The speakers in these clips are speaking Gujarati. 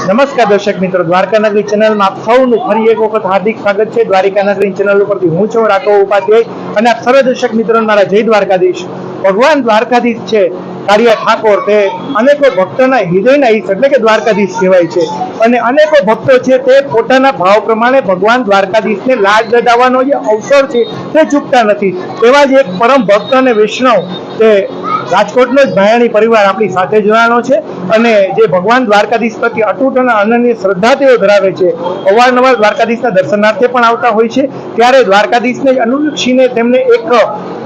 નમસ્કાર દર્શક મિત્રો, દ્વારકા નગરી ચેનલમાં આપ સૌનું ફરી એક વખત હાર્દિક સ્વાગત છે। દ્વારિકા નગરી ચેનલ ઉપરથી હું છું રાઘવ ઉપાધ્યાય અને આપ સર્વ દર્શક મિત્રો મારા જય દ્વારકાધીશ। ભગવાન દ્વારકાધીશ છે કાળિયા ઠાકોર, તે અનેકો ભક્તોના હૃદયના ઈશ એટલે કે દ્વારકાધીશ કહેવાય છે અને અનેકો ભક્તો છે તે પોતાના ભાવ પ્રમાણે ભગવાન દ્વારકાધીશને લાડ લડાવવાનો જે અવસર છે તે ચૂકતા નથી। એવા જ એક પરમ ભક્ત અને વૈષ્ણવ તે રાજકોટનો જ ભાયાણી પરિવાર આપણી સાથે જોડાનો છે અને જે ભગવાન દ્વારકાધીશ પ્રત્યે અતૂટ અને અનન્ય શ્રદ્ધા તેઓ ધરાવે છે। અવારનવાર દ્વારકાધીશના દર્શનાર્થે પણ આવતા હોય છે। ત્યારે દ્વારકાધીશને અનુલક્ષીને તેમને એક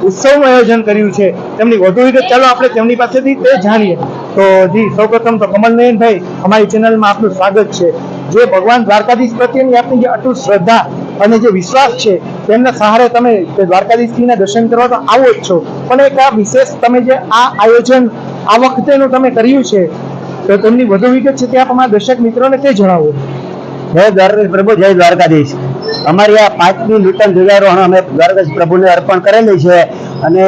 ઉત્સવનું આયોજન કર્યું છે। તેમની વધુ વિગત ચાલો આપણે તેમની પાસેથી તે જાણીએ। તો જી સૌપ્રથમ તો કમલનયનભાઈ, અમારી ચેનલમાં આપનું સ્વાગત છે। જે ભગવાન દ્વારકાધીશ પ્રત્યેની આપની જે અતૂટ શ્રદ્ધા અને જે વિશ્વાસ છે તેમના સહારે તમે દ્વારકાધીશજીના દર્શન કરવા તો આવો જ છો, પણ એક આ વિશેષ તમે જે આ આયોજન આ વખતેનું તમે કર્યું છે તો તેમની વધુ વિગત છે તે આપ અમારા દર્શક મિત્રોને તે જણાવો। જય દ્વારકાધીશ પ્રભુ, જય દ્વારકાધીશ। અમારી આ 5મી નૂતન ધ્વજારોહણ અમે દ્વારકાધીશ પ્રભુને અર્પણ કરેલી છે અને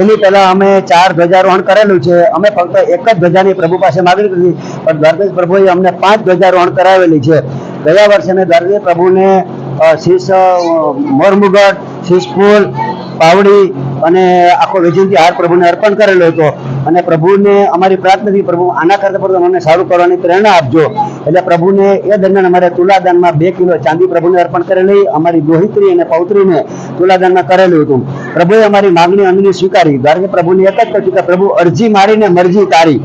એની પહેલા અમે 4 ધ્વજારોહણ કરેલું છે। અમે ફક્ત એક જ ધ્વજાની પ્રભુ પાસે માગણી કરી, પણ દ્વારકાધીશ પ્રભુએ અમને 5 ધ્વજારોહણ કરાવેલી છે। ગયા વર્ષે અમે દ્વારકાધીશ પ્રભુને શીશ મોરમુગટ, શીશ ફૂલ, પાવડી અને આખો વૈજયંતી હાર પ્રભુને અર્પણ કરેલો હતો અને પ્રભુને અમારી પ્રાર્થના હતી, પ્રભુ આના કરતા પણ અમને સારું કરવાની પ્રેરણા આપજો। એટલે પ્રભુને એ દરમિયાન અમારે તુલાદાનમાં 2 કિલો ચાંદી પ્રભુને અર્પણ કરેલી, અમારી દોહિત્રી અને પૌત્રીને તુલાદાનમાં કરેલું હતું। પ્રભુએ અમારી માગણી અન્નની સ્વીકારી। દ્વારકા પ્રભુને એક જ કહ્યું કે પ્રભુ અરજી મારીને મરજી તારી,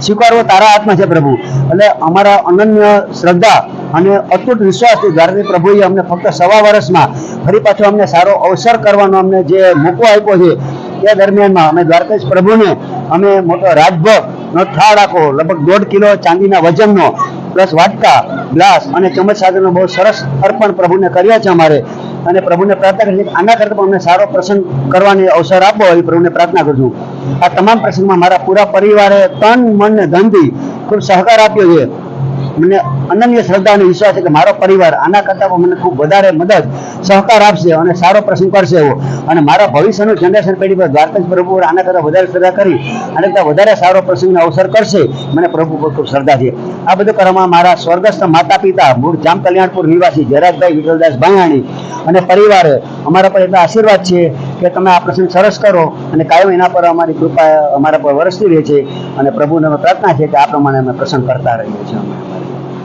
સ્વીકારવો તારા હાથમાં છે પ્રભુ। એટલે અમારા અનન્ય શ્રદ્ધા અને અતૂટ વિશ્વાસથી દ્વારકા પ્રભુએ અમને ફક્ત 1.25 વર્ષમાં ફરી પાછો અમને સારો અવસર કરવાનો અમને જે મોકો આપ્યો છે, તે દરમિયાનમાં અમે દ્વારકાધીશ પ્રભુને અમે મોટો રાજભોગનો થાળ આખો લગભગ 1.5 કિલો ચાંદીના વજનનો પ્લસ વાટકા, ગ્લાસ અને ચમચ સાથેનો બહુ સરસ અર્પણ પ્રભુને કર્યા છે અમારે। અને પ્રભુને પ્રાર્થના કરી આના કરતા પણ અમને સારો પ્રસંગ કરવાની અવસર આપો એવી પ્રભુને પ્રાર્થના કરું છું। આ તમામ પ્રસંગમાં મારા પૂરા પરિવારે તન, મન ને ધનથી ખૂબ સહકાર આપ્યો છે। મને અનન્ય શ્રદ્ધા અને વિશ્વાસ છે કે મારો પરિવાર આના કરતા પણ મને ખૂબ વધારે મદદ સહકાર આપશે અને સારો પ્રસંગ કરશે એવો, અને મારા ભવિષ્યનું જનરેશન પેઢી પર દ્વારકાધીશ પ્રભુ આના કરતા વધારે શ્રદ્ધા કરી અને વધારે સારો પ્રસંગનો અવસર કરશે, મને પ્રભુ પર ખૂબ શ્રદ્ધા છે। આ બધું કરવામાં મારા સ્વર્ગસ્થ માતા પિતા મૂળ જામ કલ્યાણપુર નિવાસી જયરાજભાઈ વિઠ્ઠલદાસ ભાયાણી અને પરિવારે અમારા પર એટલા આશીર્વાદ છે કે તમે આ પ્રસંગ સરસ કરો અને કાયમ એના પર અમારી કૃપા અમારા પર વરસતી રહે છે અને પ્રભુને પ્રાર્થના છે કે આ પ્રમાણે અમે પ્રસંગ કરતા રહીએ છીએ।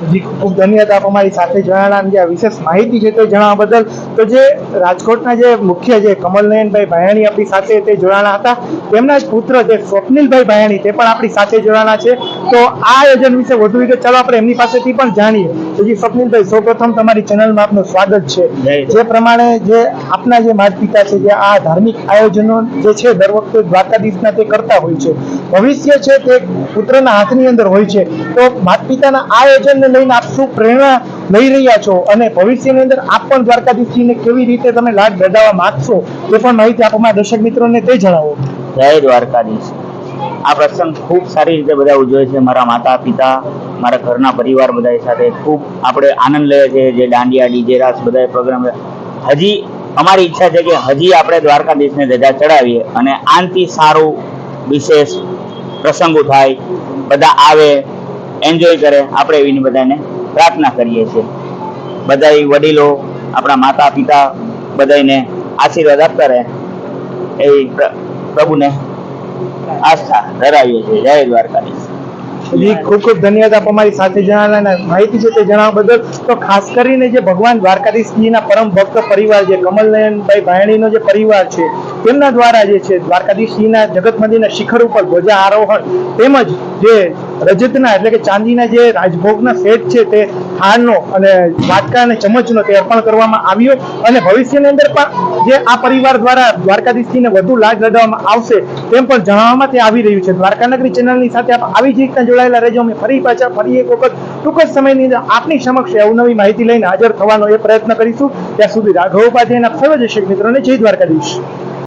જી ખૂબ ધન્યવાદ આપ અમારી સાથે જણાવવાના જે આ વિશેષ માહિતી છે તે જણાવવા બદલ. તો જે રાજકોટના જે મુખ્ય જે કમલનયનભાઈ ભાયાણી આપણી સાથે તે જોડાણા હતા, તેમના જ પુત્ર જે સ્વપ્નિલભાઈ ભાયાણી તે પણ આપણી સાથે જોડાણા છે. તો આ આયોજન વિશે વધુ વિગત ચાલો આપણે એમની પાસેથી પણ જાણીએ. તો જી સ્વપ્નિલભાઈ, સૌપ્રથમ તમારી ચેનલમાં આપનું સ્વાગત છે. જે પ્રમાણે જે આપના જે માતા પિતા છે જે આ ધાર્મિક આયોજનો જે છે દર વખતે દ્વારકાધીશના તે કરતા હોય છે, ભવિષ્ય છે તે પુત્રના હાથની અંદર હોય છે. તો માતા પિતાના આ આયોજનને લઈને આપ શું પ્રેરણા લઈ રહ્યા છો અને ભવિષ્યની અંદર આપ પણ દ્વારકાધીશજીને કેવી રીતે તમે લાડ લડાવવા માંગશો તે પણ માહિતી આપ અમારા દર્શક મિત્રોને તે જણાવો. જય દ્વારકાધીશ. આ પ્રસંગ ખૂબ સારી રીતે બધા ઉજવે છે. મારા માતા પિતા, મારા ઘરના પરિવાર બધા સાથે ખૂબ આપણે આનંદ લઈએ છીએ. જે દાંડિયા, ડીજે, રાસ બધા પ્રોગ્રામ, હજી અમારી ઈચ્છા છે કે હજી આપણે દ્વારકાધીશને ધજા ચડાવીએ અને આનથી સારું વિશેષ પ્રસંગો થાય, બધા આવે, એન્જોય કરે, આપણે એવી બધાને પ્રાર્થના કરીએ છીએ. બધા વડીલો, આપણા માતા પિતા બધાને આશીર્વાદ આપતા રહે એવી પ્રભુને આસ્થા ધરાવીએ છીએ. જય દ્વારકાધીશ. જી ખૂબ ખૂબ ધન્યવાદ આપ અમારી સાથે જણાવવાના માહિતી છે તે જણાવવા બદલ. તો ખાસ કરીને જે ભગવાન દ્વારકાધીશજીના પરમ ભક્ત પરિવાર જે કમલનયનભાઈ ભાયાણીનો જે પરિવાર છે તેમના દ્વારા જે છે દ્વારકાધીશજીના જગત મંદિરના શિખર ઉપર ધ્વજા આરોહણ તેમજ જે રજતના એટલે કે ચાંદીના જે રાજભોગના સેટ છે તે થાળનો અને વાટકા અને ચમચનો તે અર્પણ કરવામાં આવ્યો. અને ભવિષ્યની અંદર પણ જે આ પરિવાર દ્વારા દ્વારકાધીશજીને વધુ લાડ લડાવવામાં આવશે તેમ પણ જણાવવામાં તે આવી રહ્યું છે. દ્વારકાનગરી ચેનલની સાથે આપ આવી જ રીતના જોડાયેલા રહેજો. અમે ફરી એક વખત ટૂંક જ સમયની અંદર આપની સમક્ષ અવનવી માહિતી લઈને હાજર થવાનો એ પ્રયત્ન કરીશું. ત્યાં સુધી રાઘવ ઉપાધ્યાયના સર્વ દર્શક મિત્રોને જય દ્વારકાધીશ.